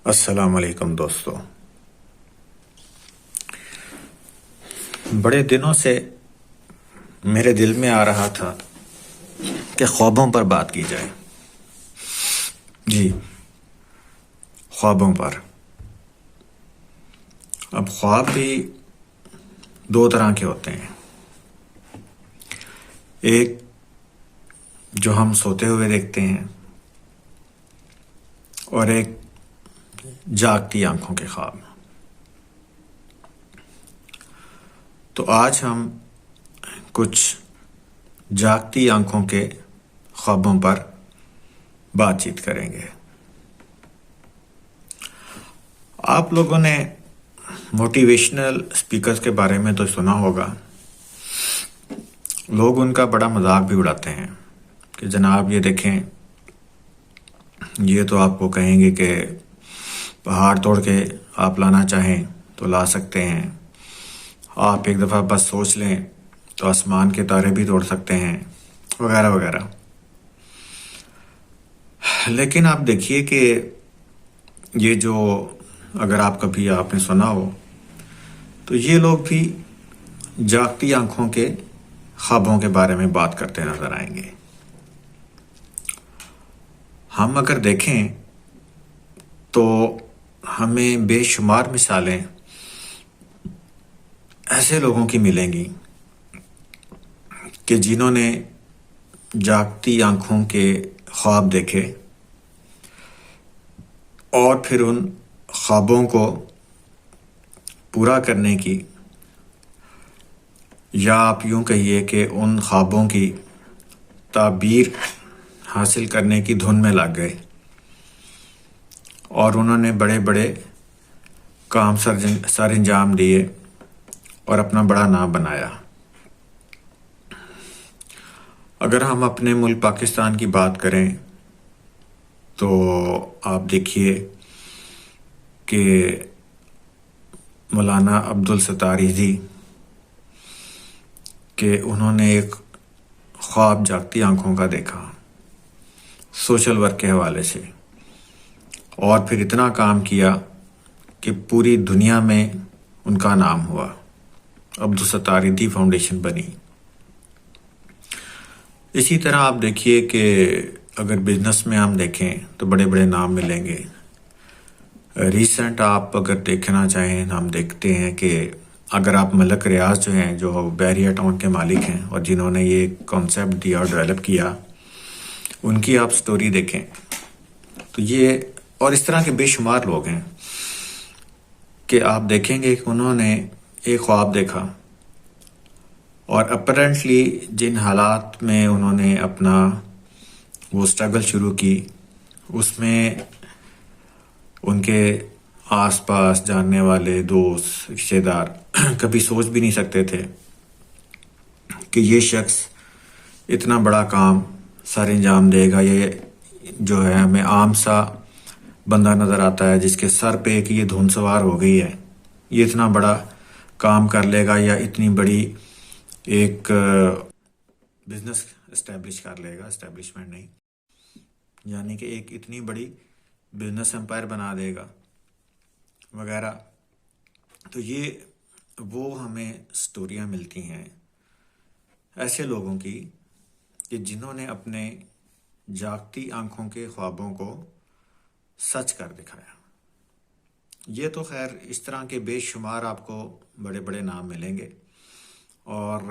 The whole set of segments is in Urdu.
السلام علیکم دوستو، بڑے دنوں سے میرے دل میں آ رہا تھا کہ خوابوں پر بات کی جائے۔ جی، خوابوں پر۔ اب خواب بھی دو طرح کے ہوتے ہیں، ایک جو ہم سوتے ہوئے دیکھتے ہیں اور ایک جاگتی آنکھوں کے خواب۔ تو آج ہم کچھ جاگتی آنکھوں کے خوابوں پر بات چیت کریں گے۔ آپ لوگوں نے موٹیویشنل اسپیکرز کے بارے میں تو سنا ہوگا، لوگ ان کا بڑا مذاق بھی اڑاتے ہیں کہ جناب یہ دیکھیں، یہ تو آپ کو کہیں گے کہ پہاڑ توڑ کے آپ لانا چاہیں تو لا سکتے ہیں، آپ ایک دفعہ بس سوچ لیں تو آسمان کے تارے بھی توڑ سکتے ہیں، وغیرہ وغیرہ۔ لیکن آپ دیکھیے کہ یہ جو اگر آپ نے سنا ہو تو یہ لوگ بھی جاگتی آنکھوں کے خوابوں کے بارے میں بات کرتے نظر آئیں گے۔ ہم اگر دیکھیں تو ہمیں بے شمار مثالیں ایسے لوگوں کی ملیں گی کہ جنہوں نے جاگتی آنکھوں کے خواب دیکھے اور پھر ان خوابوں کو پورا کرنے کی، یا آپ یوں کہیے کہ ان خوابوں کی تعبیر حاصل کرنے کی دھن میں لگ گئے اور انہوں نے بڑے بڑے کام سر انجام دیے اور اپنا بڑا نام بنایا۔ اگر ہم اپنے ملک پاکستان کی بات کریں تو آپ دیکھیے کہ مولانا عبدالستار جی کہ انہوں نے ایک خواب جاگتی آنکھوں کا دیکھا سوشل ورک کے حوالے سے، اور پھر اتنا کام کیا کہ پوری دنیا میں ان کا نام ہوا، عبدالستار جی فاؤنڈیشن بنی۔ اسی طرح آپ دیکھیے کہ اگر بزنس میں ہم دیکھیں تو بڑے بڑے نام ملیں گے۔ ریسنٹ آپ اگر دیکھنا چاہیں، ہم دیکھتے ہیں کہ اگر آپ ملک ریاض جو ہیں، جو بحریہ ٹاؤن کے مالک ہیں اور جنہوں نے یہ کانسیپٹ دیا اور ڈیولپ کیا، ان کی آپ سٹوری دیکھیں تو یہ اور اس طرح کے بے شمار لوگ ہیں کہ آپ دیکھیں گے کہ انہوں نے ایک خواب دیکھا اور اپیرنٹلی جن حالات میں انہوں نے اپنا وہ سٹرگل شروع کی، اس میں ان کے آس پاس جاننے والے دوست رشتے دار کبھی سوچ بھی نہیں سکتے تھے کہ یہ شخص اتنا بڑا کام سر انجام دے گا۔ یہ جو ہے ہمیں عام سا بندہ نظر آتا ہے جس کے سر پہ ایک یہ دھن سوار ہو گئی ہے، یہ اتنا بڑا کام کر لے گا یا اتنی بڑی ایک بزنس اسٹیبلش کر لے گا، اسٹیبلشمنٹ نہیں، یعنی کہ ایک اتنی بڑی بزنس امپائر بنا دے گا وغیرہ۔ تو یہ وہ ہمیں سٹوریاں ملتی ہیں ایسے لوگوں کی کہ جنہوں نے اپنے جاگتی آنکھوں کے خوابوں کو سچ کر دکھایا۔ یہ تو خیر اس طرح کے بے شمار آپ کو بڑے بڑے نام ملیں گے، اور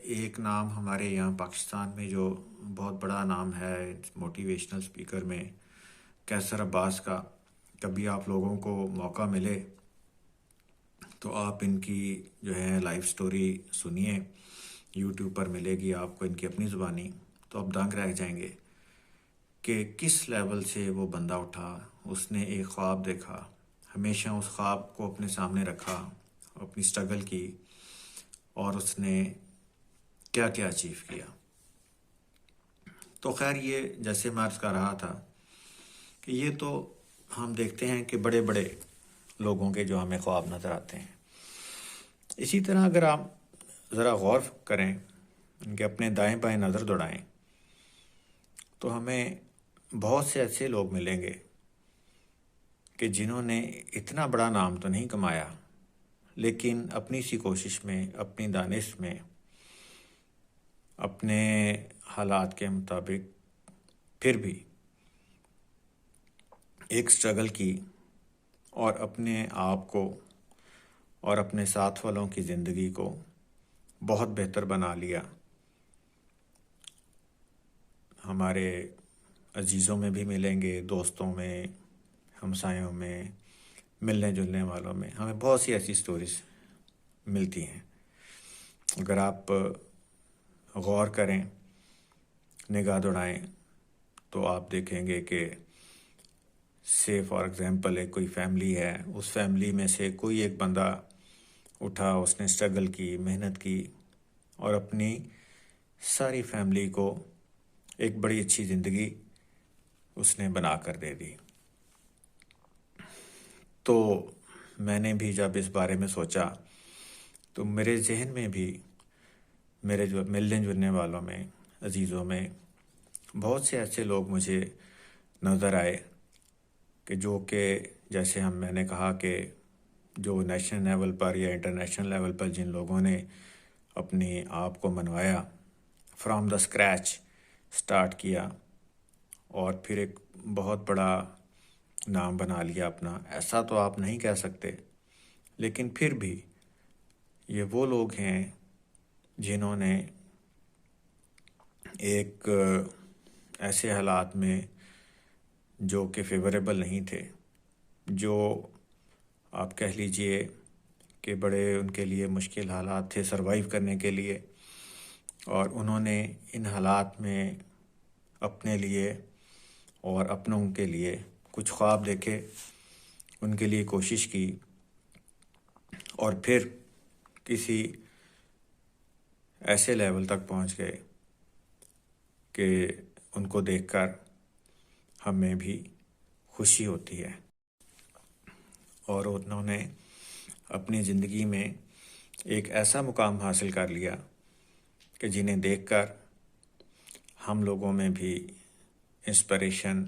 ایک نام ہمارے یہاں پاکستان میں جو بہت بڑا نام ہے موٹیویشنل اسپیکر میں، کیسر عباس کا۔ کبھی آپ لوگوں کو موقع ملے تو آپ ان کی جو ہے لائف سٹوری سنیے، یوٹیوب پر ملے گی آپ کو ان کی اپنی زبانی، تو آپ دنگ رہ جائیں گے کہ کس لیول سے وہ بندہ اٹھا۔ اس نے ایک خواب دیکھا، ہمیشہ اس خواب کو اپنے سامنے رکھا، اپنی سٹرگل کی، اور اس نے کیا کیا اچیو کیا۔ تو خیر یہ جیسے میں عرض کر رہا تھا کہ یہ تو ہم دیکھتے ہیں کہ بڑے بڑے لوگوں کے جو ہمیں خواب نظر آتے ہیں۔ اسی طرح اگر آپ ذرا غور کریں، ان کے اپنے دائیں بائیں نظر دوڑائیں تو ہمیں بہت سے ایسے لوگ ملیں گے کہ جنہوں نے اتنا بڑا نام تو نہیں کمایا، لیکن اپنی سی کوشش میں، اپنی دانش میں، اپنے حالات کے مطابق پھر بھی ایک سٹرگل کی اور اپنے آپ کو اور اپنے ساتھ والوں کی زندگی کو بہت بہتر بنا لیا۔ ہمارے عزیزوں میں بھی ملیں گے، دوستوں میں، ہمسایوں میں، ملنے جلنے والوں میں ہمیں بہت سی ایسی سٹوریز ملتی ہیں۔ اگر آپ غور کریں، نگاہ دوڑائیں، تو آپ دیکھیں گے کہ فار ایگزامپل ایک کوئی فیملی ہے، اس فیملی میں سے کوئی ایک بندہ اٹھا، اس نے سٹرگل کی، محنت کی اور اپنی ساری فیملی کو ایک بڑی اچھی زندگی اس نے بنا کر دے دی۔ تو میں نے بھی جب اس بارے میں سوچا تو میرے ذہن میں بھی میرے جو ملنے جلنے والوں میں، عزیزوں میں بہت سے ایسے لوگ مجھے نظر آئے کہ جو کہ جیسے میں نے کہا کہ جو نیشنل لیول پر یا انٹرنیشنل لیول پر جن لوگوں نے اپنی آپ کو منوایا، فرام دا اسکریچ سٹارٹ کیا اور پھر ایک بہت بڑا نام بنا لیا اپنا، ایسا تو آپ نہیں کہہ سکتے، لیکن پھر بھی یہ وہ لوگ ہیں جنہوں نے ایک ایسے حالات میں جو کہ فیوریبل نہیں تھے، جو آپ کہہ لیجئے کہ بڑے ان کے لیے مشکل حالات تھے سروائیو کرنے کے لیے، اور انہوں نے ان حالات میں اپنے لیے اور اپنوں کے لیے کچھ خواب دیکھے، ان کے لیے کوشش کی، اور پھر کسی ایسے لیول تک پہنچ گئے کہ ان کو دیکھ کر ہمیں بھی خوشی ہوتی ہے۔ اور انہوں نے اپنی زندگی میں ایک ایسا مقام حاصل کر لیا کہ جنہیں دیکھ کر ہم لوگوں میں بھی انسپریشن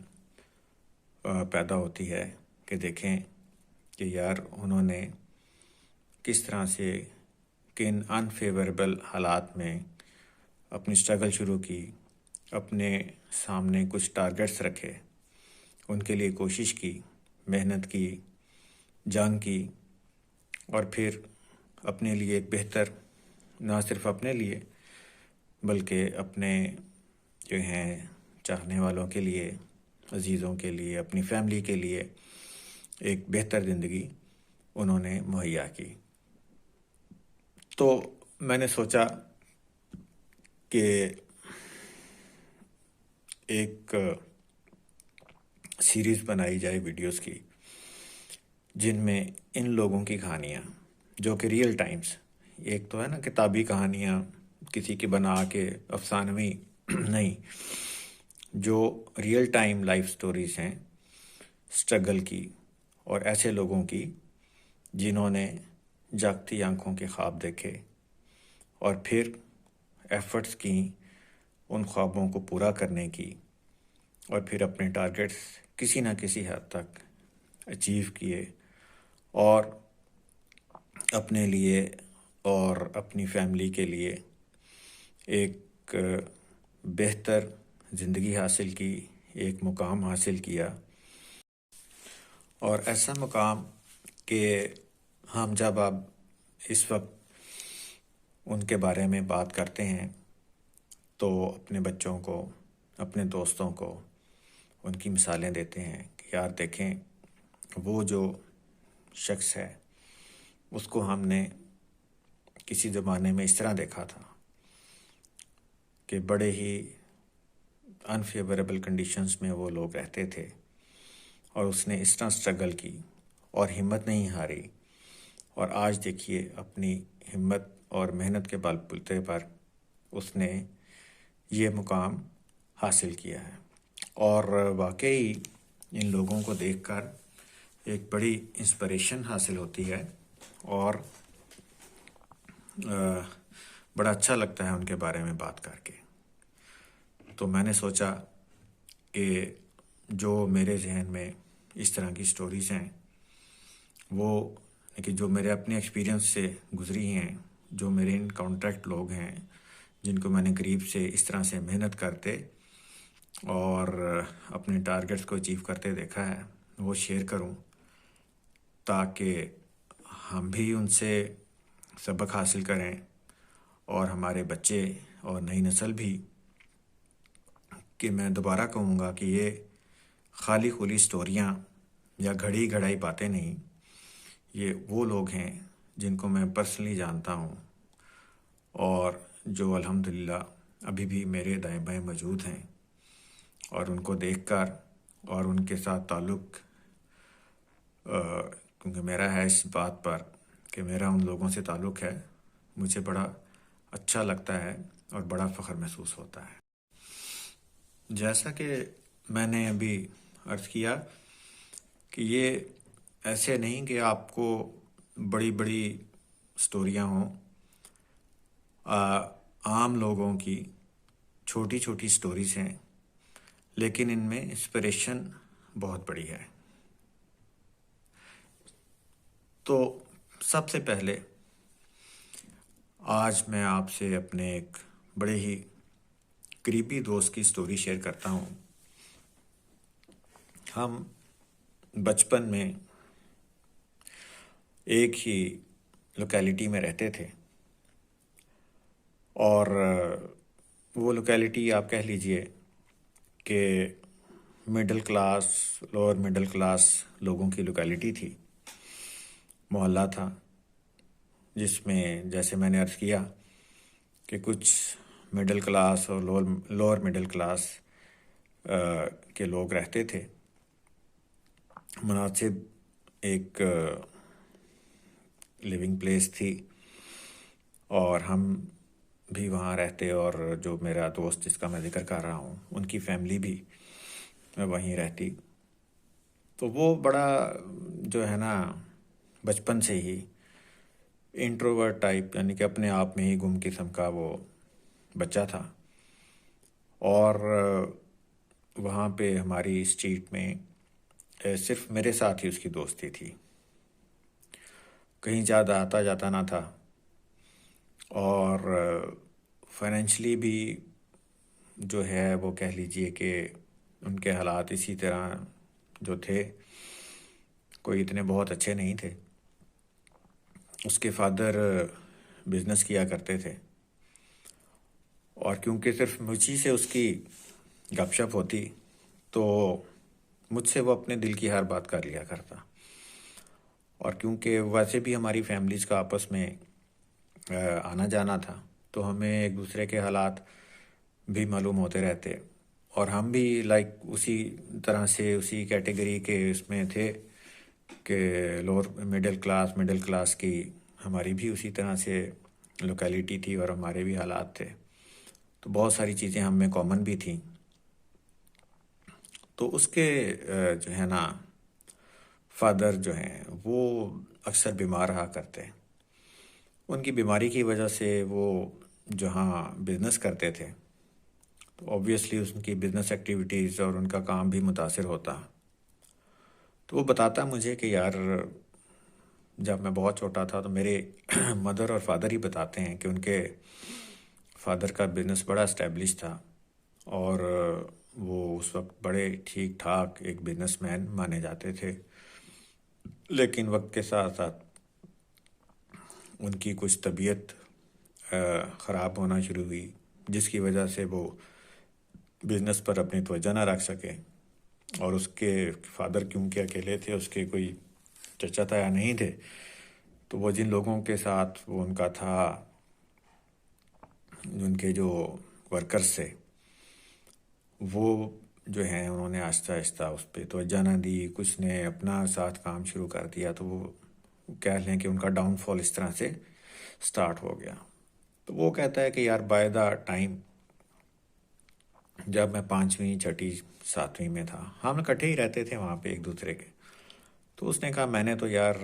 پیدا ہوتی ہے کہ دیکھیں کہ یار انہوں نے کس طرح سے کن انفیوریبل حالات میں اپنی سٹرگل شروع کی، اپنے سامنے کچھ ٹارگٹس رکھے، ان کے لیے کوشش کی، محنت کی، جنگ کی، اور پھر اپنے لیے ایک بہتر، نہ صرف اپنے لیے بلکہ اپنے جو ہیں چاہنے والوں کے لیے، عزیزوں کے لیے، اپنی فیملی کے لیے ایک بہتر زندگی انہوں نے مہیا کی۔ تو میں نے سوچا کہ ایک سیریز بنائی جائے ویڈیوز کی، جن میں ان لوگوں کی کہانیاں جو کہ ریئل ٹائمز، ایک تو ہے نا کتابی کہانیاں کسی کی بنا کے افسانوی نہیں، جو ریئل ٹائم لائف سٹوریز ہیں سٹرگل کی، اور ایسے لوگوں کی جنہوں نے جاگتی آنکھوں کے خواب دیکھے اور پھر ایفرٹس کی ان خوابوں کو پورا کرنے کی، اور پھر اپنے ٹارگٹس کسی نہ کسی حد تک اچیو کیے، اور اپنے لیے اور اپنی فیملی کے لیے ایک بہتر زندگی حاصل کی، ایک مقام حاصل کیا۔ اور ایسا مقام کہ ہم جب اب اس وقت ان کے بارے میں بات کرتے ہیں تو اپنے بچوں کو، اپنے دوستوں کو ان کی مثالیں دیتے ہیں کہ یار دیکھیں وہ جو شخص ہے اس کو ہم نے کسی زمانے میں اس طرح دیکھا تھا کہ بڑے ہی انفیوریبل کنڈیشنز میں وہ لوگ رہتے تھے، اور اس نے اس طرح سٹرگل کی اور ہمت نہیں ہاری، اور آج دیکھیے اپنی ہمت اور محنت کے بل بوتے پر اس نے یہ مقام حاصل کیا ہے۔ اور واقعی ان لوگوں کو دیکھ کر ایک بڑی انسپریشن حاصل ہوتی ہے، اور بڑا اچھا لگتا ہے ان کے بارے میں بات کر کے۔ تو میں نے سوچا کہ جو میرے ذہن میں اس طرح کی سٹوریز ہیں وہ کہ جو میرے اپنے ایکسپیرینس سے گزری ہیں، جو میرے ان کانٹیکٹ لوگ ہیں جن کو میں نے قریب سے اس طرح سے محنت کرتے اور اپنے ٹارگٹس کو اچیو کرتے دیکھا ہے، وہ شیئر کروں تاکہ ہم بھی ان سے سبق حاصل کریں اور ہمارے بچے اور نئی نسل بھی، کہ میں دوبارہ کہوں گا کہ یہ خالی خولی سٹوریاں یا گھڑی گھڑائی باتیں نہیں، یہ وہ لوگ ہیں جن کو میں پرسنلی جانتا ہوں اور جو الحمدللہ ابھی بھی میرے دائیں بائیں موجود ہیں، اور ان کو دیکھ کر اور ان کے ساتھ تعلق کیونکہ میرا ہے اس بات پر کہ میرا ان لوگوں سے تعلق ہے، مجھے بڑا اچھا لگتا ہے اور بڑا فخر محسوس ہوتا ہے۔ جیسا کہ میں نے ابھی عرض کیا کہ یہ ایسے نہیں کہ آپ کو بڑی بڑی سٹوریاں ہوں، عام لوگوں کی چھوٹی چھوٹی سٹوریز ہیں، لیکن ان میں انسپریشن بہت بڑی ہے۔ تو سب سے پہلے آج میں آپ سے اپنے ایک بڑے ہی قریبی دوست کی سٹوری شیئر کرتا ہوں۔ ہم بچپن میں ایک ہی لوکیلٹی میں رہتے تھے، اور وہ لوکیلٹی آپ کہہ لیجئے کہ middle class, lower middle class لوگوں کی لوکیلٹی تھی، محلہ تھا جس میں جیسے میں نے عرض کیا کہ کچھ مڈل کلاس اور لوور مڈل کلاس کے لوگ رہتے تھے۔ مناسب ایک لیونگ پلیس تھی اور ہم بھی وہاں رہتے، اور جو میرا دوست جس کا میں ذکر کر رہا ہوں ان کی فیملی بھی وہیں رہتی۔ تو وہ بڑا جو ہے نا بچپن سے ہی انٹروورٹ ٹائپ، یعنی کہ اپنے آپ میں ہی گم قسم کا وہ بچہ تھا، اور وہاں پہ ہماری اسٹریٹ میں صرف میرے ساتھ ہی اس کی دوستی تھی، کہیں زیادہ آتا جاتا نہ تھا، اور فائنینشلی بھی جو ہے وہ کہہ لیجئے کہ ان کے حالات اسی طرح جو تھے، کوئی اتنے بہت اچھے نہیں تھے۔ اس کے فادر بزنس کیا کرتے تھے، اور کیونکہ صرف مجھے سے اس کی گپ شپ ہوتی تو مجھ سے وہ اپنے دل کی ہر بات کر لیا کرتا، اور کیونکہ ویسے بھی ہماری فیملیز کا آپس میں آنا جانا تھا تو ہمیں ایک دوسرے کے حالات بھی معلوم ہوتے رہتے، اور ہم بھی لائک اسی طرح سے اسی کیٹیگری کے اس میں تھے کہ لوور مڈل کلاس کی ہماری بھی اسی طرح سے لوکیلٹی تھی اور ہمارے بھی حالات تھے، تو بہت ساری چیزیں ہم میں کامن بھی تھیں۔ تو اس کے جو ہے نا فادر جو ہیں وہ اکثر بیمار رہا کرتے، ان کی بیماری کی وجہ سے وہ جہاں بزنس کرتے تھے تو اوبویسلی ان کی بزنس ایکٹیویٹیز اور ان کا کام بھی متاثر ہوتا۔ تو وہ بتاتا مجھے کہ یار جب میں بہت چھوٹا تھا تو میرے مدر اور فادر ہی بتاتے ہیں کہ ان کے فادر کا بزنس بڑا اسٹیبلش تھا، اور وہ اس وقت بڑے ٹھیک ٹھاک ایک بزنس مین مانے جاتے تھے، لیکن وقت کے ساتھ ساتھ ان کی کچھ طبیعت خراب ہونا شروع ہوئی، جس کی وجہ سے وہ بزنس پر اپنی توجہ نہ رکھ سکے، اور اس کے فادر کیونکہ اکیلے تھے، اس کے کوئی چچا تایا نہیں تھے، تو وہ جن لوگوں کے ساتھ وہ ان کا تھا، ان کے جو ورکرز تھے، وہ جو ہیں انہوں نے آہستہ آہستہ اس پہ توجہ نہ دی، کچھ نے اپنا ساتھ کام شروع کر دیا، تو وہ کہہ لیں کہ ان کا ڈاؤن فال اس طرح سے سٹارٹ ہو گیا۔ تو وہ کہتا ہے کہ یار بائی دا ٹائم جب میں 5ویں 6ٹھی 7ویں میں تھا، ہم اکٹھے ہی رہتے تھے وہاں پہ ایک دوسرے کے، تو اس نے کہا میں نے تو یار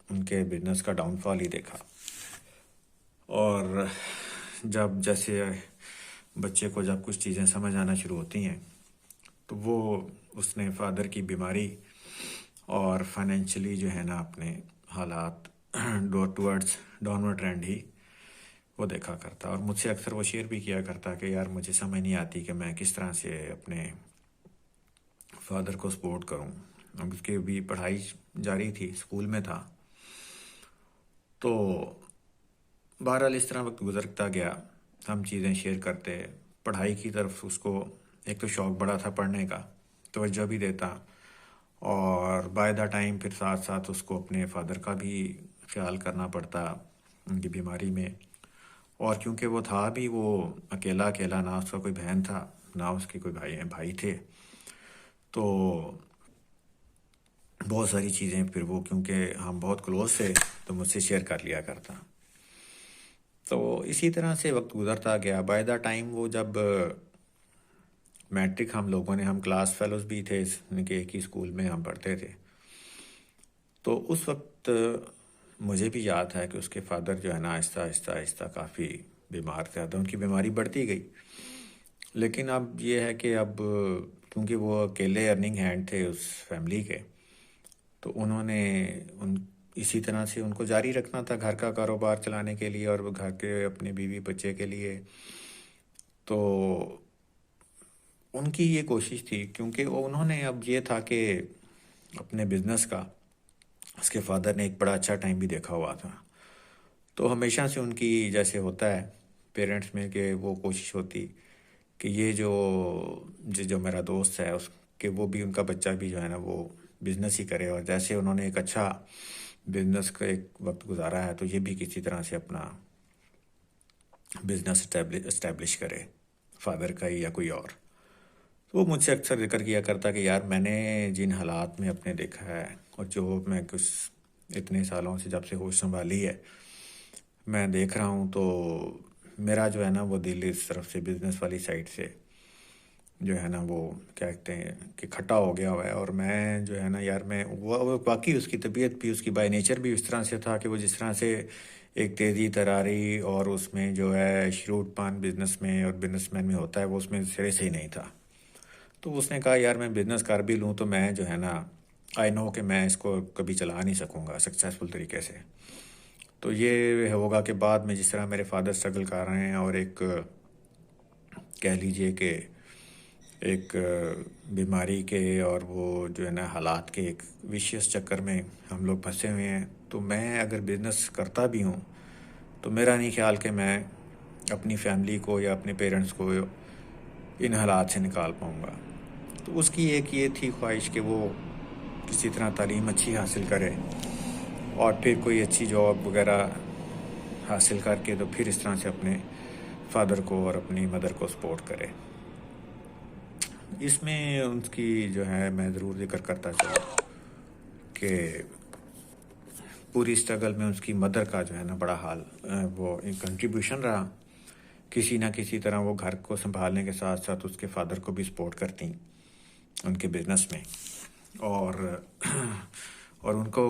ان کے بزنس کا ڈاؤن فال ہی دیکھا، اور جب جیسے بچے کو جب کچھ چیزیں سمجھ آنا شروع ہوتی ہیں تو وہ اس نے فادر کی بیماری اور فائنینشلی جو ہے نا اپنے حالات ٹورڈز ڈاؤنورڈ ٹرینڈ ہی وہ دیکھا کرتا، اور مجھ سے اکثر وہ شیئر بھی کیا کرتا کہ یار مجھے سمجھ نہیں آتی کہ میں کس طرح سے اپنے فادر کو سپورٹ کروں. اب اس کی بھی پڑھائی جاری تھی، اسکول میں تھا. تو بہرحال اس طرح وقت گزرتا گیا، ہم چیزیں شیئر کرتے. پڑھائی کی طرف اس کو ایک تو شوق بڑا تھا پڑھنے کا، توجہ بھی دیتا، اور بائی دا ٹائم پھر ساتھ ساتھ اس کو اپنے فادر کا بھی خیال کرنا پڑتا ان کی بیماری میں. اور کیونکہ وہ تھا بھی وہ اکیلا نہ اس کا کوئی بہن تھا نہ اس کے کوئی بھائی تھے، تو بہت ساری چیزیں پھر وہ، کیونکہ ہم بہت کلوز تھے تو مجھ سے شیئر کر لیا کرتا. تو اسی طرح سے وقت گزرتا گیا. بائی دا ٹائم وہ جب میٹرک ہم کلاس فیلوز بھی تھے ان کے ایک ہی اسکول میں ہم پڑھتے تھے. تو اس وقت مجھے بھی یاد ہے کہ اس کے فادر جو ہے نا آہستہ کافی بیمار تھے، تو ان کی بیماری بڑھتی گئی. لیکن اب یہ ہے کہ اب کیونکہ وہ اکیلے ارننگ ہینڈ تھے اس فیملی کے، تو انہوں نے اسی طرح سے ان کو جاری رکھنا تھا گھر کا کاروبار چلانے کے لیے اور گھر کے اپنے بیوی بچے کے لیے. تو ان کی یہ کوشش تھی، کیونکہ انہوں نے اب یہ تھا کہ اپنے بزنس کا اس کے فادر نے ایک بڑا اچھا ٹائم بھی دیکھا ہوا تھا. تو ہمیشہ سے ان کی جیسے ہوتا ہے پیرنٹس میں کہ وہ کوشش ہوتی کہ یہ جو میرا دوست ہے اس کہ وہ بھی ان کا بچہ بھی جو ہے نا وہ بزنس ہی کرے، اور جیسے انہوں نے ایک اچھا بزنس کا ایک وقت گزارا ہے تو یہ بھی کسی طرح سے اپنا بزنس اسٹیبلش کرے، فادر کا ہی یا کوئی اور. تو وہ مجھ سے اکثر ذکر کیا کرتا کہ یار میں نے جن حالات میں اپنے دیکھا ہے، اور جو میں کچھ اتنے سالوں سے جب سے ہوش سنبھالی ہے میں دیکھ رہا ہوں، تو میرا جو ہے نا وہ دل اس طرف سے بزنس والی سائڈ سے جو ہے نا وہ کیا کہتے ہیں کہ کھٹا ہو گیا ہوا ہے. اور میں جو ہے نا یار میں وہ باقی اس کی طبیعت بھی، اس کی بائی نیچر بھی اس طرح سے تھا کہ وہ جس طرح سے ایک تیزی تراری اور اس میں جو ہے شروٹ پان بزنس میں اور بزنس مین میں ہوتا ہے وہ اس میں سرے سے ہی نہیں تھا. تو اس نے کہا یار میں بزنس کر بھی لوں تو میں جو ہے نا آئی نو کہ میں اس کو کبھی چلا نہیں سکوں گا سکسیزفل طریقے سے. تو یہ ہوگا کہ بعد میں جس طرح میرے فادر اسٹرگل کر رہے ہیں اور ایک کہہ لیجئے کہ ایک بیماری کے اور وہ جو ہے نا حالات کے ایک ویشیس چکر میں ہم لوگ پھنسے ہوئے ہیں، تو میں اگر بزنس کرتا بھی ہوں تو میرا نہیں خیال کہ میں اپنی فیملی کو یا اپنے پیرنٹس کو ان حالات سے نکال پاؤں گا. تو اس کی ایک یہ تھی خواہش کہ وہ کسی طرح تعلیم اچھی حاصل کرے اور پھر کوئی اچھی جاب وغیرہ حاصل کر کے تو پھر اس طرح سے اپنے فادر کو اور اپنی مدر کو سپورٹ کرے. اس میں ان کی جو ہے میں ضرور ذکر کرتا چلوں کہ پوری اسٹرگل میں اس کی مدر کا جو ہے نا بڑا حال وہ کنٹریبیوشن رہا. کسی نہ کسی طرح وہ گھر کو سنبھالنے کے ساتھ ساتھ اس کے فادر کو بھی سپورٹ کرتی ان کے بزنس میں. اور ان کو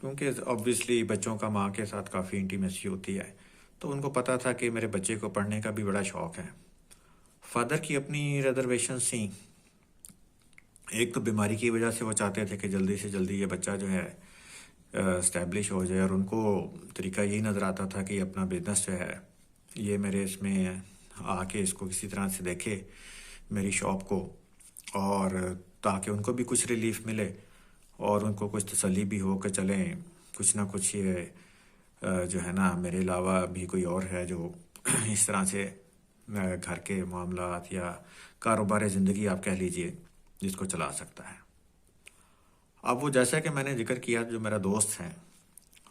کیونکہ آبویسلی بچوں کا ماں کے ساتھ کافی انٹیمیسی ہوتی ہے، تو ان کو پتہ تھا کہ میرے بچے کو پڑھنے کا بھی بڑا شوق ہے. فادر کی اپنی ریزرویشنز تھیں. ایک تو بیماری کی وجہ سے وہ چاہتے تھے کہ جلدی سے جلدی یہ بچہ جو ہے اسٹیبلش ہو جائے، اور ان کو طریقہ یہی نظر آتا تھا کہ اپنا بزنس جو ہے یہ میرے اس میں آ کے اس کو کسی طرح سے دیکھے میری شاپ کو، اور تاکہ ان کو بھی کچھ ریلیف ملے اور ان کو کچھ تسلی بھی ہو کہ چلیں کچھ نہ کچھ یہ جو ہے نا میرے علاوہ بھی کوئی اور ہے جو اس طرح سے گھر کے معاملات یا کاروبار زندگی آپ کہہ لیجئے جس کو چلا سکتا ہے. اب وہ جیسا کہ میں نے ذکر کیا جو میرا دوست ہے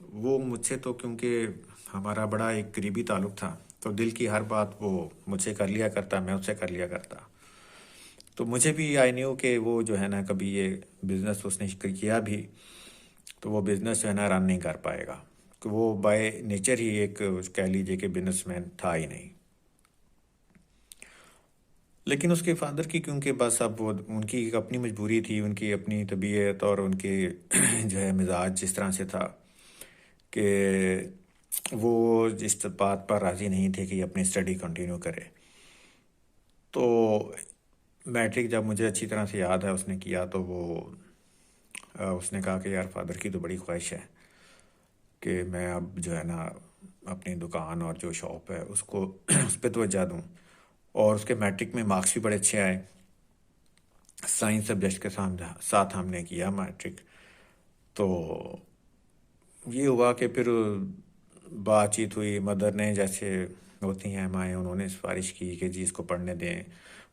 وہ مجھ سے تو کیونکہ ہمارا بڑا ایک قریبی تعلق تھا تو دل کی ہر بات وہ مجھ سے کر لیا کرتا، میں اس سے کر لیا کرتا. تو مجھے بھی آئی نیو کہ وہ جو ہے نا کبھی یہ بزنس اس نے کیا بھی تو وہ بزنس جو ہے نا رن نہیں کر پائے گا، کہ وہ بائی نیچر ہی ایک کہہ لیجئے کہ بزنس مین تھا ہی نہیں. لیکن اس کے فادر کی کیونکہ بس اب وہ ان کی ایک اپنی مجبوری تھی، ان کی اپنی طبیعت اور ان کے جو ہے مزاج جس طرح سے تھا کہ وہ اس بات پر راضی نہیں تھے کہ یہ اپنی اسٹڈی کنٹینیو کرے. تو میٹرک جب مجھے اچھی طرح سے یاد ہے اس نے کیا تو وہ اس نے کہا کہ یار فادر کی تو بڑی خواہش ہے کہ میں اب جو ہے نا اپنی دکان اور جو شاپ ہے اس کو اس پہ توجہ دوں. اور اس کے میٹرک میں مارکس بھی بڑے اچھے آئے. سائنس سبجیکٹ کے ساتھ ہم نے کیا میٹرک. تو یہ ہوا کہ پھر بات چیت ہوئی. مدر نے جیسے ہوتی ہیں مائیں, انہوں نے سفارش کی کہ جی اس کو پڑھنے دیں.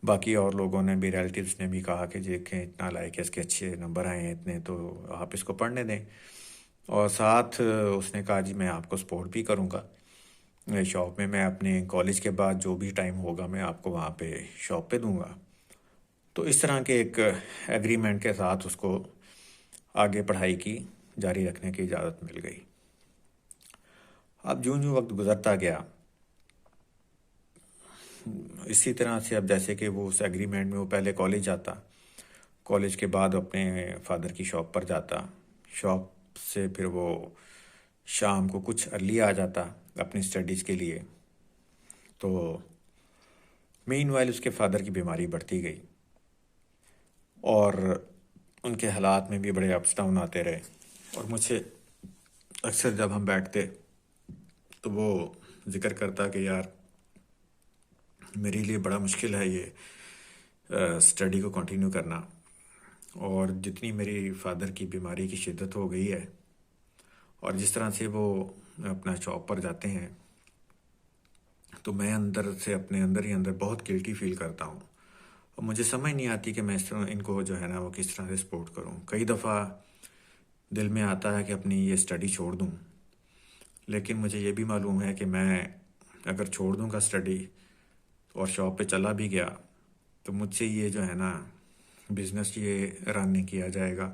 باقی اور لوگوں نے بھی, ریلیٹیوز نے بھی کہا کہ دیکھیں اتنا لائق ہے, اس کے اچھے نمبر آئے ہیں اتنے, تو آپ اس کو پڑھنے دیں. اور ساتھ اس نے کہا جی میں آپ کو سپورٹ بھی کروں گا شاپ میں اپنے کالج کے بعد جو بھی ٹائم ہوگا میں آپ کو وہاں پہ شاپ پہ دوں گا. تو اس طرح کے ایک ایگریمنٹ کے ساتھ اس کو آگے پڑھائی کی جاری رکھنے کی اجازت مل گئی. اب جوں جوں وقت گزرتا گیا اسی طرح سے, اب جیسے کہ وہ اس ایگریمنٹ میں وہ پہلے کالج جاتا, کالج کے بعد اپنے فادر کی شاپ پر جاتا, شاپ سے پھر وہ شام کو کچھ ارلی آ جاتا اپنی سٹڈیز کے لیے. تو مین وائل اس کے فادر کی بیماری بڑھتی گئی اور ان کے حالات میں بھی بڑے اپس ڈاؤن آتے رہے. اور مجھ سے اکثر جب ہم بیٹھتے تو وہ ذکر کرتا کہ یار میرے لیے بڑا مشکل ہے یہ سٹڈی کو کنٹینیو کرنا, اور جتنی میری فادر کی بیماری کی شدت ہو گئی ہے اور جس طرح سے وہ اپنا شاپ پر جاتے ہیں تو میں اندر سے اپنے اندر ہی اندر بہت گلٹی فیل کرتا ہوں. اور مجھے سمجھ نہیں آتی کہ میں اس طرح ان کو جو ہے نا وہ کس طرح سے سپورٹ کروں. کئی دفعہ دل میں آتا ہے کہ اپنی یہ سٹڈی چھوڑ دوں, لیکن مجھے یہ بھی معلوم ہے کہ میں اگر چھوڑ دوں گا سٹڈی اور شاپ پہ چلا بھی گیا تو مجھ سے یہ جو ہے نا بزنس یہ رن نہیں کیا جائے گا,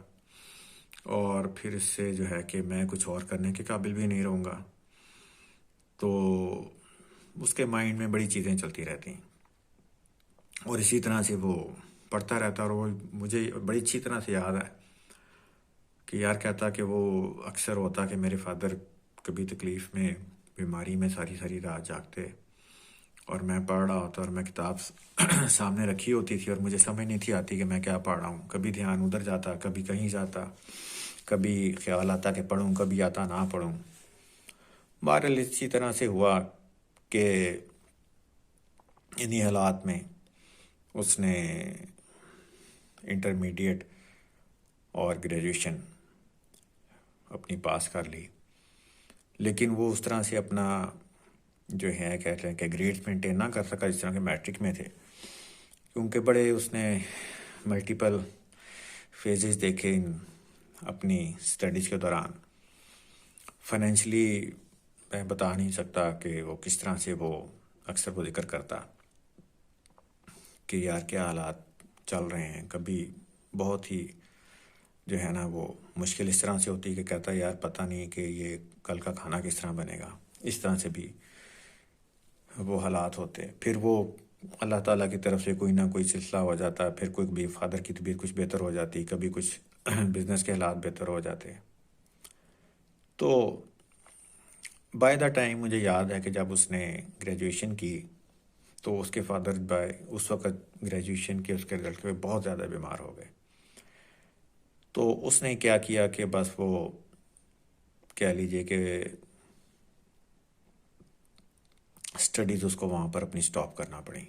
اور پھر اس سے جو ہے کہ میں کچھ اور کرنے کے قابل بھی نہیں رہوں گا. تو اس کے مائنڈ میں بڑی چیزیں چلتی رہتی ہیں اور اسی طرح سے وہ پڑھتا رہتا. اور وہ مجھے بڑی اچھی طرح سے یاد ہے کہ یار کہتا کہ وہ اکثر ہوتا کہ میرے فادر کبھی تکلیف میں بیماری میں ساری ساری رات جاگتے اور میں پڑھ رہا ہوتا, اور میں کتاب سامنے رکھی ہوتی تھی اور مجھے سمجھ نہیں تھی آتی کہ میں کیا پڑھ رہا ہوں. کبھی دھیان ادھر جاتا, کبھی کہیں جاتا, کبھی خیال آتا کہ پڑھوں, کبھی آتا نہ پڑھوں. بہرحال اسی طرح سے ہوا کہ انہی حالات میں اس نے انٹرمیڈیٹ اور گریجویشن اپنی پاس کر لی. لیکن وہ اس طرح سے اپنا جو ہے کہتے ہیں کہ گریڈز مینٹین نہ کر سکا جس طرح کے میٹرک میں تھے, کیونکہ بڑے اس نے ملٹیپل فیزز دیکھے اپنی سٹڈیز کے دوران. فائنینشلی میں بتا نہیں سکتا کہ وہ کس طرح سے وہ اکثر وہ ذکر کرتا کہ یار کیا حالات چل رہے ہیں. کبھی بہت ہی جو ہے نا وہ مشکل اس طرح سے ہوتی کہ کہتا یار پتہ نہیں کہ یہ کل کا کھانا کس طرح بنے گا. اس طرح سے بھی وہ حالات ہوتے. پھر وہ اللہ تعالیٰ کی طرف سے کوئی نہ کوئی سلسلہ ہو جاتا, پھر کوئی بھی فادر کی طبیعت کچھ بہتر ہو جاتی, کبھی کچھ بزنس کے حالات بہتر ہو جاتے. تو بائی دا ٹائم مجھے یاد ہے کہ جب اس نے گریجویشن کی تو اس کے فادر اس وقت گریجویشن کے اس کے رزلٹ پہ بہت زیادہ بیمار ہو گئے. تو اس نے کیا کیا کہ بس وہ کہہ لیجئے کہ سٹڈیز اس کو وہاں پر اپنی سٹاپ کرنا پڑی.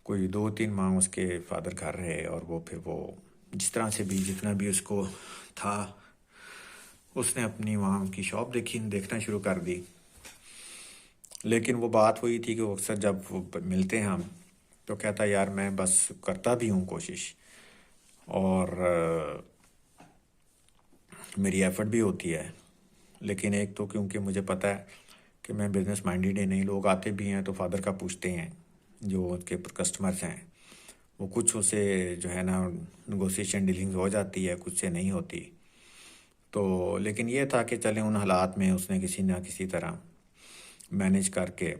کوئی 2-3 ماہ اس کے فادر گھر رہے اور وہ پھر وہ جس طرح سے بھی جتنا بھی اس کو تھا اس نے اپنی وہاں کی شاپ دیکھنا شروع کر دی. لیکن وہ بات ہوئی تھی کہ وہ اکثر جب وہ ملتے ہیں ہم تو کہتا یار میں بس کرتا بھی ہوں کوشش اور میری ایفرٹ بھی ہوتی ہے, لیکن ایک تو کیونکہ مجھے پتہ ہے کہ میں بزنس مائنڈیڈ نہیں, لوگ آتے بھی ہیں تو فادر کا پوچھتے ہیں جو ان کے کسٹمرز ہیں, وہ کچھ اسے جو ہے نا نیگوسیشن ڈیلنگ ہو جاتی ہے, کچھ سے نہیں ہوتی. تو لیکن یہ تھا کہ چلیں ان حالات میں اس نے کسی نہ کسی طرح مینیج کر کے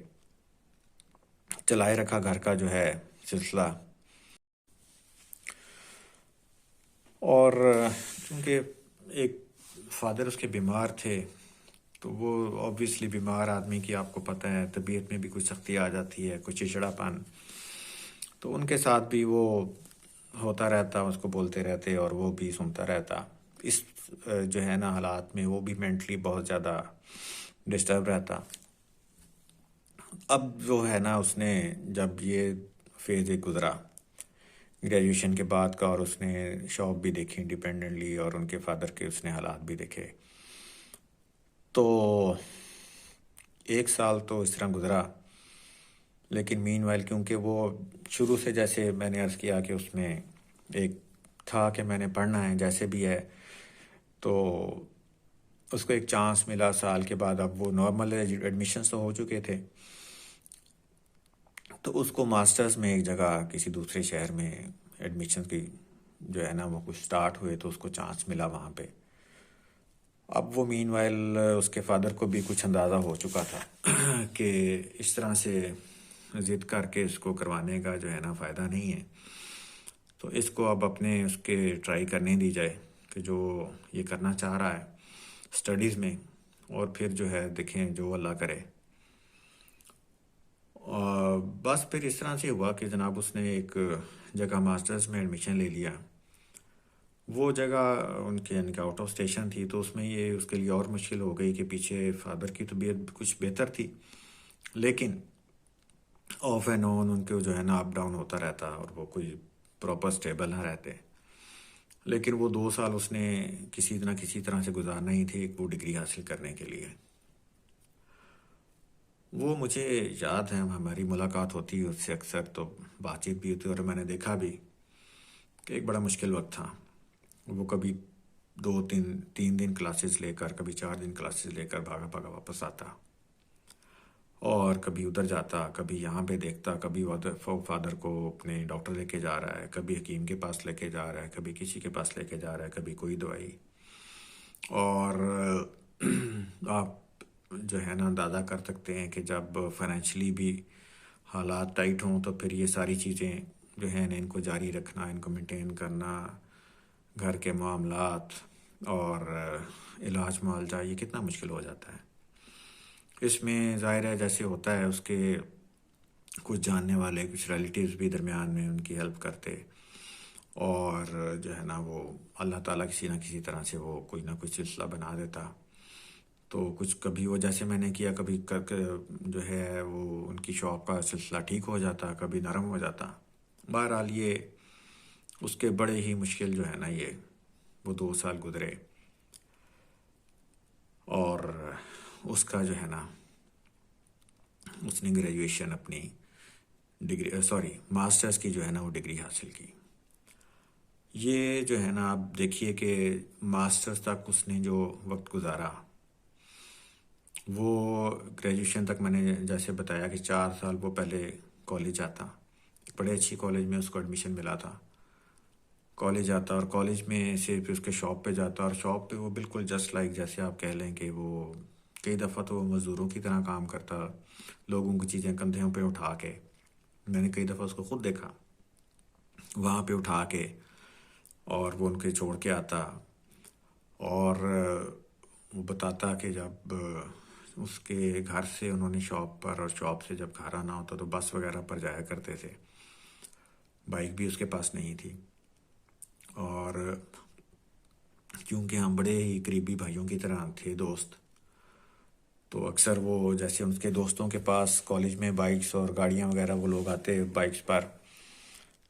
چلائے رکھا گھر کا جو ہے سلسلہ. اور کیونکہ ایک فادر اس کے بیمار تھے تو وہ اوبویسلی بیمار آدمی کی آپ کو پتہ ہے طبیعت میں بھی کچھ سختی آ جاتی ہے, کچھ چڑچڑا پن. تو ان کے ساتھ بھی وہ ہوتا رہتا، اس کو بولتے رہتے اور وہ بھی سنتا رہتا. اس جو ہے نا حالات میں وہ بھی مینٹلی بہت زیادہ ڈسٹرب رہتا. اب جو ہے نا اس نے جب یہ فیز ایک گزرا گریجویشن کے بعد کا، اور اس نے شاپ بھی دیکھی انڈیپینڈنٹلی، اور ان کے فادر کے اس نے حالات بھی دیکھے، تو 1 سال تو اس طرح گزرا. لیکن مین وائل کیونکہ وہ شروع سے، جیسے میں نے عرض کیا کہ اس میں ایک تھا کہ میں نے پڑھنا ہے جیسے بھی ہے، تو اس کو ایک چانس ملا سال کے بعد. اب وہ نارمل ایڈمیشنز تو ہو چکے تھے، تو اس کو ماسٹرز میں ایک جگہ کسی دوسرے شہر میں ایڈمیشن کی جو ہے نا وہ کچھ سٹارٹ ہوئے، تو اس کو چانس ملا وہاں پہ. اب وہ مین وائل اس کے فادر کو بھی کچھ اندازہ ہو چکا تھا کہ اس طرح سے ضد کر کے اس کو کروانے کا جو ہے نا فائدہ نہیں ہے، تو اس کو اب اپنے اس کے ٹرائی کرنے دی جائے کہ جو یہ کرنا چاہ رہا ہے اسٹڈیز میں، اور پھر جو ہے دیکھیں جو اللہ کرے. اور بس پھر اس طرح سے ہوا کہ جناب اس نے ایک جگہ ماسٹرز میں ایڈمیشن لے لیا. وہ جگہ ان کے یعنی کہ آؤٹ آف اسٹیشن تھی، تو اس میں یہ اس کے لیے اور مشکل ہو گئی کہ پیچھے فادر کی طبیعت کچھ بہتر تھی، لیکن آف اینڈ آن ان کے جو ہے نا اپ ڈاؤن ہوتا رہتا، اور وہ کوئی پراپر سٹیبل نہ رہتے. لیکن وہ 2 سال اس نے کسی طرح سے گزارنا ہی تھے وہ ڈگری حاصل کرنے کے لیے. وہ مجھے یاد ہے، ہماری ملاقات ہوتی ہے اس سے اکثر، تو بات چیت بھی ہوتی ہے، اور میں نے دیکھا بھی کہ ایک بڑا مشکل وقت تھا. وہ کبھی 2 3 دن کلاسز لے کر، کبھی 4 دن کلاسز لے کر بھاگا بھاگا واپس آتا، اور کبھی ادھر جاتا، کبھی یہاں پہ دیکھتا، کبھی فادر کو اپنے ڈاکٹر لے کے جا رہا ہے، کبھی حکیم کے پاس لے کے جا رہا ہے، کبھی کسی کے پاس لے کے جا رہا ہے، کبھی کوئی دوائی. اور آپ جو ہے نا اندازہ کر سکتے ہیں کہ جب فائنینشلی بھی حالات ٹائٹ ہوں، تو پھر یہ ساری چیزیں جو ہیں ان کو جاری رکھنا، ان کو مینٹین کرنا، گھر کے معاملات اور علاج معالجہ، یہ کتنا مشکل ہو جاتا ہے. اس میں ظاہر ہے جیسے ہوتا ہے اس کے کچھ جاننے والے، کچھ ریلیٹیوز بھی درمیان میں ان کی ہیلپ کرتے، اور جو ہے نا وہ اللہ تعالیٰ کسی نہ کسی طرح سے وہ کوئی نہ کوئی سلسلہ بنا دیتا. تو کچھ کبھی وہ جیسے میں نے کیا، کبھی جو ہے وہ ان کی شاپ کا سلسلہ ٹھیک ہو جاتا، کبھی نرم ہو جاتا. بہرحال یہ اس کے بڑے ہی مشکل جو ہے نا یہ وہ 2 سال گزرے، اور اس کا جو ہے نا اس نے گریجویشن اپنی ڈگری ماسٹرز کی جو ہے نا وہ ڈگری حاصل کی. یہ جو ہے نا آپ دیکھیے کہ ماسٹرز تک اس نے جو وقت گزارا، وہ گریجویشن تک میں نے جیسے بتایا کہ 4 سال وہ پہلے کالج آتا، بڑے اچھی کالج میں اس کو ایڈمیشن ملا تھا. کالج آتا، اور کالج میں سے پھر اس کے شاپ پہ جاتا، اور شاپ پہ وہ بالکل جسٹ لائک جیسے آپ کہہ لیں کہ وہ کئی دفعہ تو وہ مزدوروں کی طرح کام کرتا، لوگوں کی چیزیں کندھوں پہ اٹھا کے. میں نے کئی دفعہ اس کو خود دیکھا وہاں پہ اٹھا کے، اور وہ ان کے چھوڑ کے آتا. اور وہ بتاتا کہ جب اس کے گھر سے انہوں نے شاپ پر، اور شاپ سے جب گھر آنا ہوتا تو بس وغیرہ پر جایا کرتے تھے، بائک بھی اس کے پاس نہیں تھی. اور کیونکہ ہم بڑے ہی قریبی بھائیوں کی طرح تھے، دوست، تو اکثر وہ جیسے ان کے دوستوں کے پاس کالج میں بائکس اور گاڑیاں وغیرہ وہ لوگ آتے بائکس پر،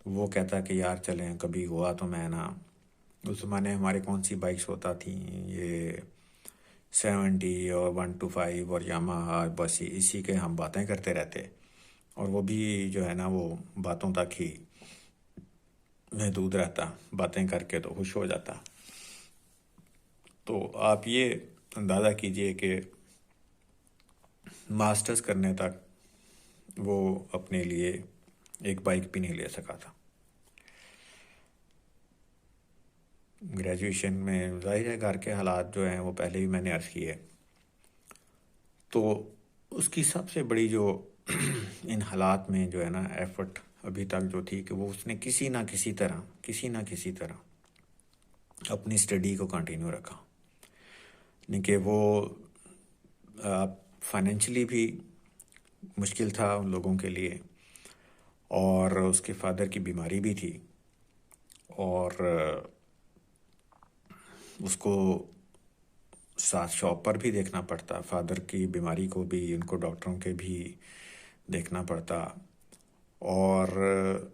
وہ کہتا کہ یار چلیں، کبھی ہوا تو میں نا، اس زمانے ہمارے کون سی بائکس ہوتا تھیں، یہ 70 اور 125 اور یامہا، بس اسی کے ہم باتیں کرتے رہتے، اور وہ بھی جو ہے نا وہ باتوں تک ہی محدود رہتا، باتیں کر کے تو خوش ہو جاتا. تو آپ یہ اندازہ کیجئے کہ ماسٹرز کرنے تک وہ اپنے لیے ایک بائک بھی نہیں لے سکا تھا. گریجویشن میں ظاہر ہے گھر کے حالات جو ہیں وہ پہلے بھی میں نے عرض کیے، تو اس کی سب سے بڑی جو ان حالات میں جو ہے نا ایفرٹ ابھی تک جو تھی، کہ وہ اس نے کسی نہ کسی طرح اپنی اسٹڈی کو کنٹینیو رکھا. یعنی کہ وہ فائنینشلی بھی مشکل تھا ان لوگوں کے لیے، اور اس کے فادر کی بیماری بھی تھی، اور اس کو ساتھ شاپ پر بھی دیکھنا پڑتا، فادر کی بیماری کو بھی ان کو ڈاکٹروں کے بھی دیکھنا پڑتا، اور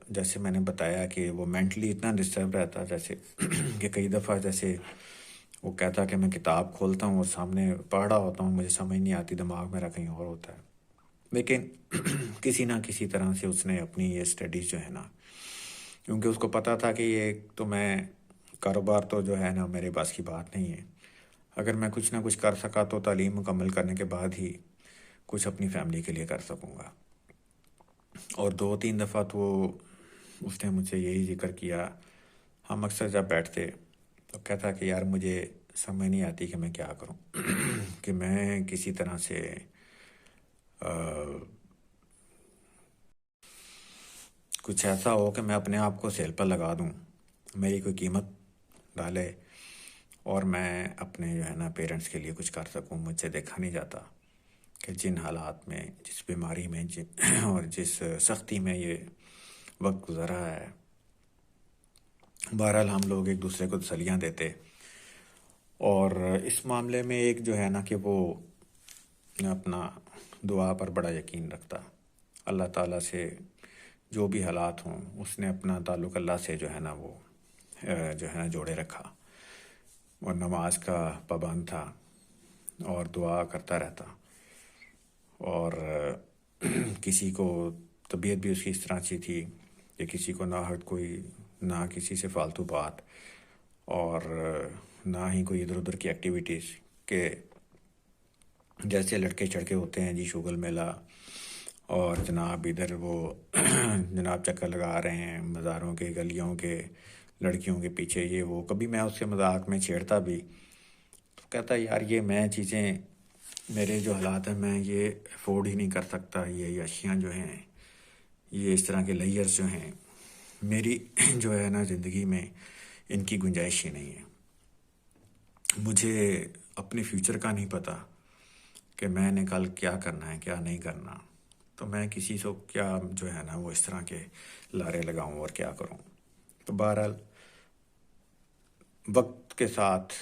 جیسے میں نے بتایا کہ وہ مینٹلی اتنا ڈسٹرب رہتا، جیسے کہ کئی دفعہ جیسے وہ کہتا کہ میں کتاب کھولتا ہوں اور سامنے پڑھ رہا ہوتا ہوں، مجھے سمجھ نہیں آتی، دماغ میرا کہیں اور ہوتا ہے، لیکن کسی نہ کسی طرح سے اس نے اپنی یہ اسٹڈیز جو ہے نا، کیونکہ اس کو پتہ تھا کہ یہ تو میں کاروبار تو جو ہے نا میرے پاس کی بات نہیں ہے، اگر میں کچھ نہ کچھ کر سکا تو تعلیم مکمل کرنے کے بعد ہی کچھ اپنی فیملی کے لیے کر سکوں گا۔ اور 2-3 دفعہ تو اس نے مجھ سے یہی ذکر کیا، ہم اکثر جب بیٹھتے تو کہتا کہ یار مجھے سمجھ نہیں آتی کہ میں کیا کروں، کہ میں کسی طرح سے کچھ ایسا ہو کہ میں اپنے آپ کو سیل پر لگا دوں، میری کوئی قیمت ڈالے، اور میں اپنے جو ہے نا پیرنٹس کے لیے کچھ کر سکوں۔ مجھ سے دیکھا نہیں جاتا کہ جن حالات میں، جس بیماری میں، اور جس سختی میں یہ وقت گزرا ہے، بہرحال ہم لوگ ایک دوسرے کو تسلیاں دیتے، اور اس معاملے میں ایک جو ہے نا کہ وہ اپنا دعا پر بڑا یقین رکھتا، اللہ تعالیٰ سے جو بھی حالات ہوں، اس نے اپنا تعلق اللہ سے جو ہے نا وہ جو ہے نا جوڑے رکھا، اور نماز کا پابند تھا اور دعا کرتا رہتا، اور کسی کو طبیعت بھی اس کی اس طرح سے تھی کہ کسی کو نہ ہرٹ کوئی، نہ کسی سے فالتو بات، اور نہ ہی کوئی ادھر ادھر کی ایکٹیویٹیز، کہ جیسے لڑکے چڑکے ہوتے ہیں جی شوگل میلہ، اور جناب ادھر وہ جناب چکر لگا رہے ہیں مزاروں کے، گلیوں کے، لڑکیوں کے پیچھے، یہ وہ، کبھی میں اس کے مذاق میں چھیڑتا بھی تو کہتا یار یہ میں چیزیں، میرے جو حالات ہیں میں یہ افورڈ ہی نہیں کر سکتا، یہ اشیاء جو ہیں، یہ اس طرح کے لیئرز جو ہیں میری جو ہے نا زندگی میں، ان کی گنجائش ہی نہیں ہے، مجھے اپنے فیوچر کا نہیں پتہ کہ میں نے کل کیا کرنا ہے کیا نہیں کرنا، تو میں کسی سے کیا جو ہے نا وہ اس طرح کے لارے لگاؤں اور کیا کروں۔ تو بہرحال وقت کے ساتھ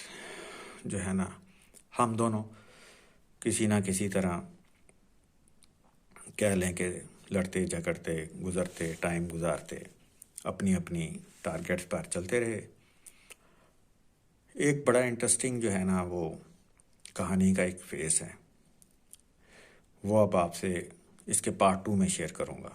جو ہے نا ہم دونوں کسی نہ کسی طرح کہہ لیں کہ لڑتے جھگڑتے گزرتے، ٹائم گزارتے، اپنی اپنی ٹارگیٹس پر چلتے رہے۔ ایک بڑا انٹرسٹنگ جو ہے نا وہ کہانی کا ایک فیس ہے، وہ اب آپ سے اس کے پارٹ 2 میں شیئر کروں گا۔